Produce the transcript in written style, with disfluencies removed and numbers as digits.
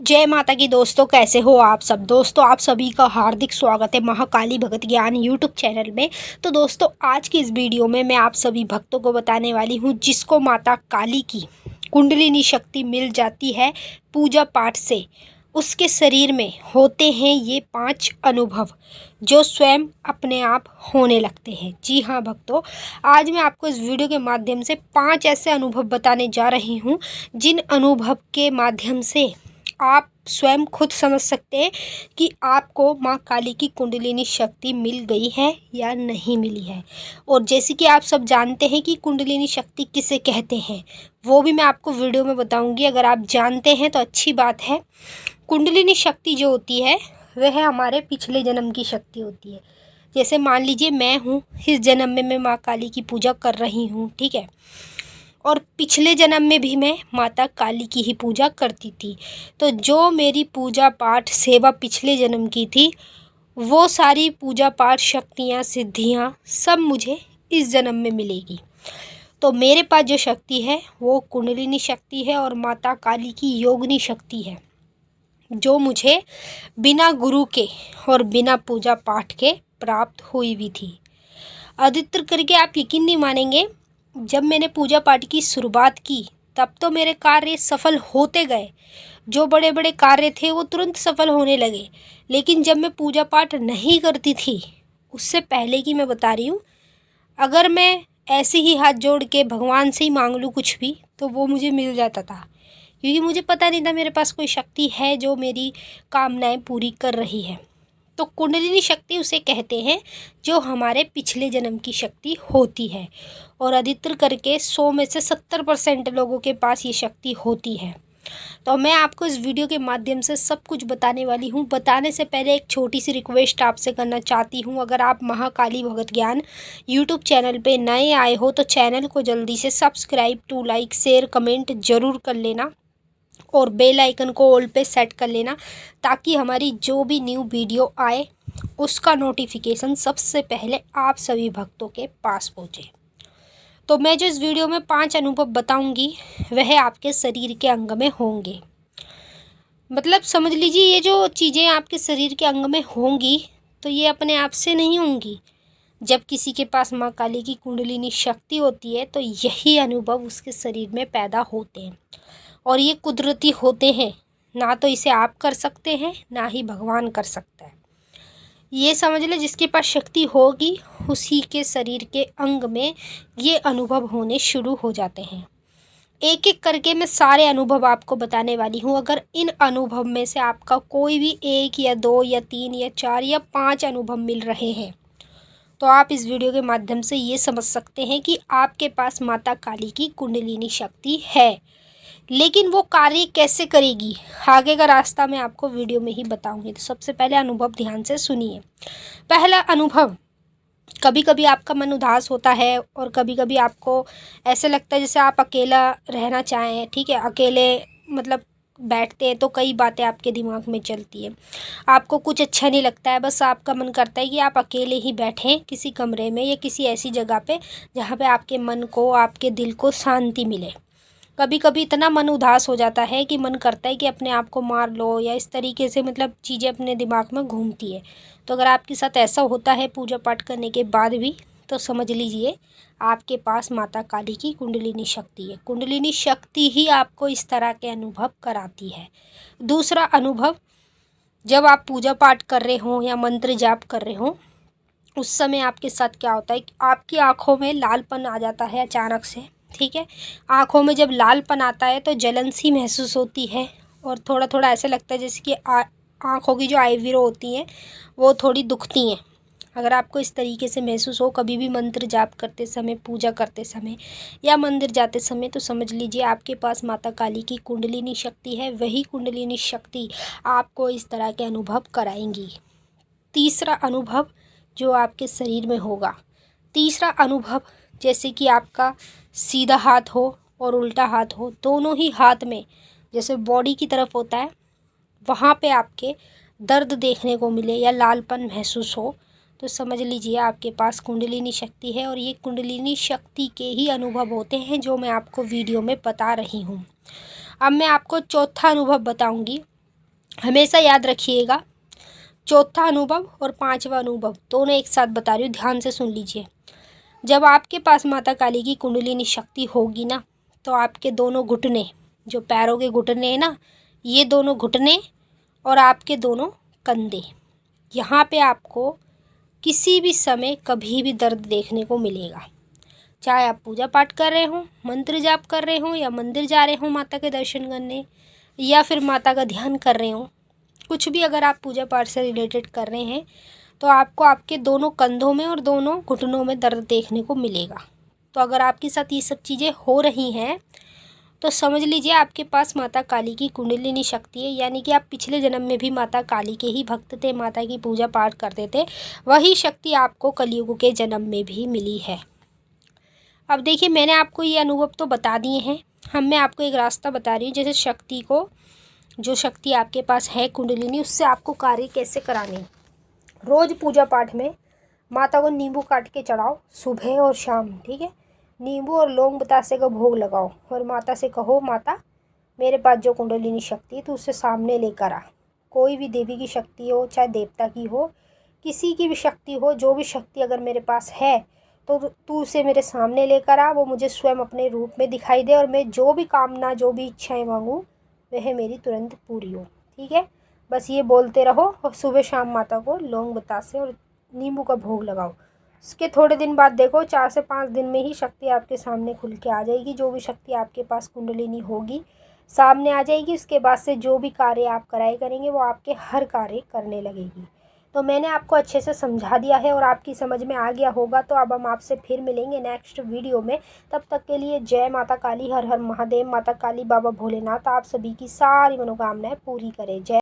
जय माता की दोस्तों, कैसे हो आप सब। दोस्तों, आप सभी का हार्दिक स्वागत है महाकाली भगत ज्ञान यूट्यूब चैनल में। तो दोस्तों, आज की इस वीडियो में मैं आप सभी भक्तों को बताने वाली हूँ जिसको माता काली की कुंडलिनी शक्ति मिल जाती है पूजा पाठ से, उसके शरीर में होते हैं ये 5 अनुभव जो स्वयं अपने आप होने लगते हैं। जी हाँ भक्तों, आज मैं आपको इस वीडियो के माध्यम से 5 ऐसे अनुभव बताने जा रही हूँ जिन अनुभव के माध्यम से आप स्वयं खुद समझ सकते हैं कि आपको माँ काली की कुंडलिनी शक्ति मिल गई है या नहीं मिली है। और जैसे कि आप सब जानते हैं कि कुंडलिनी शक्ति किसे कहते हैं, वो भी मैं आपको वीडियो में बताऊंगी। अगर आप जानते हैं तो अच्छी बात है। कुंडलिनी शक्ति जो होती है वह हमारे पिछले जन्म की शक्ति होती है। जैसे मान लीजिए मैं हूँ, इस जन्म में मैं माँ काली की पूजा कर रही हूँ, ठीक है, और पिछले जन्म में भी मैं माता काली की ही पूजा करती थी। तो जो मेरी पूजा पाठ सेवा पिछले जन्म की थी, वो सारी पूजा पाठ शक्तियाँ सिद्धियाँ सब मुझे इस जन्म में मिलेगी। तो मेरे पास जो शक्ति है वो कुंडलिनी शक्ति है और माता काली की योगिनी शक्ति है, जो मुझे बिना गुरु के और बिना पूजा पाठ के प्राप्त हुई भी थी। अधिकतर करके आप यकीन नहीं मानेंगे, जब मैंने पूजा पाठ की शुरुआत की तब तो मेरे कार्य सफल होते गए। जो बड़े बड़े कार्य थे वो तुरंत सफल होने लगे। लेकिन जब मैं पूजा पाठ नहीं करती थी, उससे पहले की मैं बता रही हूँ, अगर मैं ऐसे ही हाथ जोड़ के भगवान से ही मांग लूँ कुछ भी तो वो मुझे मिल जाता था, क्योंकि मुझे पता नहीं था मेरे पास कोई शक्ति है जो मेरी कामनाएं पूरी कर रही है। तो कुंडलिनी शक्ति उसे कहते हैं जो हमारे पिछले जन्म की शक्ति होती है, और अधिकतर करके 100 में से 70% लोगों के पास ये शक्ति होती है। तो मैं आपको इस वीडियो के माध्यम से सब कुछ बताने वाली हूँ। बताने से पहले एक छोटी सी रिक्वेस्ट आपसे करना चाहती हूँ। अगर आप महाकाली भगत ज्ञान यूट्यूब चैनल पे नए आए हो तो चैनल को जल्दी से subscribe to like share comment ज़रूर कर लेना, और बेल आइकन को ऑल पे सेट कर लेना, ताकि हमारी जो भी न्यू वीडियो आए उसका नोटिफिकेशन सबसे पहले आप सभी भक्तों के पास पहुँचे। तो मैं जो इस वीडियो में 5 अनुभव बताऊंगी वह आपके शरीर के अंग में होंगे। मतलब समझ लीजिए, ये जो चीज़ें आपके शरीर के अंग में होंगी तो ये अपने आप से नहीं होंगी। जब किसी के पास माँ काली की कुंडलिनी शक्ति होती है तो यही अनुभव उसके शरीर में पैदा होते हैं, और ये कुदरती होते हैं। ना तो इसे आप कर सकते हैं, ना ही भगवान कर सकता है। ये समझ ले, जिसके पास शक्ति होगी उसी के शरीर के अंग में ये अनुभव होने शुरू हो जाते हैं। एक एक करके मैं सारे अनुभव आपको बताने वाली हूँ। अगर इन अनुभव में से आपका कोई भी 1 या 2 या 3 या 4 या 5 अनुभव मिल रहे हैं तो आप इस वीडियो के माध्यम से ये समझ सकते हैं कि आपके पास माता काली की कुंडलिनी शक्ति है। लेकिन वो कार्य कैसे करेगी, आगे का रास्ता मैं आपको वीडियो में ही बताऊंगी। तो सबसे पहले अनुभव ध्यान से सुनिए। पहला अनुभव, कभी कभी आपका मन उदास होता है और कभी कभी आपको ऐसे लगता है जैसे आप अकेला रहना चाहें, ठीक है। अकेले मतलब बैठते हैं तो कई बातें आपके दिमाग में चलती है, आपको कुछ अच्छा नहीं लगता है, बस आपका मन करता है कि आप अकेले ही बैठें किसी कमरे में या किसी ऐसी जगह पे जहाँ पे आपके मन को, आपके दिल को शांति मिले। कभी कभी इतना मन उदास हो जाता है कि मन करता है कि अपने आप को मार लो, या इस तरीके से मतलब चीज़ें अपने दिमाग में घूमती है। तो अगर आपके साथ ऐसा होता है पूजा पाठ करने के बाद भी, तो समझ लीजिए आपके पास माता काली की कुंडलिनी शक्ति है। कुंडलिनी शक्ति ही आपको इस तरह के अनुभव कराती है। दूसरा अनुभव, जब आप पूजा पाठ कर रहे हो या मंत्र जाप कर रहे हो, उस समय आपके साथ क्या होता है कि आपकी आँखों में लालपन आ जाता है अचानक से, ठीक है। आँखों में जब लालपन आता है तो जलन सी महसूस होती है, और थोड़ा थोड़ा ऐसे लगता है जैसे कि आँखों की जो आईब्रो होती हैं वो थोड़ी दुखती हैं। अगर आपको इस तरीके से महसूस हो कभी भी मंत्र जाप करते समय, पूजा करते समय या मंदिर जाते समय, तो समझ लीजिए आपके पास माता काली की कुंडलिनी शक्ति है। वही कुंडलिनी शक्ति आपको इस तरह के अनुभव कराएंगी। तीसरा अनुभव जो आपके शरीर में होगा, तीसरा अनुभव, जैसे कि आपका सीधा हाथ हो और उल्टा हाथ हो, दोनों ही हाथ में जैसे बॉडी की तरफ होता है वहाँ पे आपके दर्द देखने को मिले या लालपन महसूस हो, तो समझ लीजिए आपके पास कुंडलिनी शक्ति है। और ये कुंडलिनी शक्ति के ही अनुभव होते हैं जो मैं आपको वीडियो में बता रही हूँ। अब मैं आपको चौथा अनुभव बताऊँगी। हमेशा याद रखिएगा। चौथा अनुभव और पांचवा अनुभव दोनों एक साथ बता रही हूँ, ध्यान से सुन लीजिए। जब आपके पास माता काली की कुंडलिनी शक्ति होगी ना, तो आपके दोनों घुटने, जो पैरों के घुटने हैं ना, ये दोनों घुटने और आपके दोनों कंधे, यहाँ पे आपको किसी भी समय कभी भी दर्द देखने को मिलेगा। चाहे आप पूजा पाठ कर रहे हो, मंत्र जाप कर रहे हो, या मंदिर जा रहे हो माता के दर्शन करने, या फिर माता का ध्यान कर रहे हो, कुछ भी अगर आप पूजा पाठ से रिलेटेड कर रहे हैं, तो आपको आपके दोनों कंधों में और दोनों घुटनों में दर्द देखने को मिलेगा। तो अगर आपके साथ ये सब चीज़ें हो रही हैं, तो समझ लीजिए आपके पास माता काली की कुंडलिनी शक्ति है, यानी कि आप पिछले जन्म में भी माता काली के ही भक्त थे, माता की पूजा पाठ करते थे। वही शक्ति आपको कलयुग के जन्म में भी मिली है। अब देखिए, मैंने आपको ये अनुभव तो बता दिए हैं। मैं आपको एक रास्ता बता रही हूँ, जैसे शक्ति को, जो शक्ति आपके पास है कुंडलिनी, उससे आपको कार्य कैसे कराने। रोज़ पूजा पाठ में माता को नींबू काट के चढ़ाओ, सुबह और शाम, ठीक है। नींबू और लौंग बतासे का भोग लगाओ और माता से कहो, माता मेरे पास जो कुंडलिनी शक्ति है तो उससे सामने लेकर आ। कोई भी देवी की शक्ति हो, चाहे देवता की हो, किसी की भी शक्ति हो, जो भी शक्ति अगर मेरे पास है तो तू उसे मेरे सामने लेकर आ। वो मुझे स्वयं अपने रूप में दिखाई दे और मैं जो भी कामना, जो भी इच्छाएं मांगूँ, वह मेरी तुरंत पूरी हो, ठीक है। बस ये बोलते रहो और सुबह शाम माता को लौंग बतासे और नींबू का भोग लगाओ। उसके थोड़े दिन बाद देखो, 4 से 5 दिन में ही शक्ति आपके सामने खुल के आ जाएगी। जो भी शक्ति आपके पास कुंडलिनी होगी सामने आ जाएगी। उसके बाद से जो भी कार्य आप कराए करेंगे, वो आपके हर कार्य करने लगेगी। तो मैंने आपको अच्छे से समझा दिया है और आपकी समझ में आ गया होगा। तो अब हम आपसे फिर मिलेंगे नेक्स्ट वीडियो में। तब तक के लिए जय माता काली, हर हर महादेव। माता काली, बाबा भोलेनाथ आप सभी की सारी मनोकामनाएं पूरी करें। जय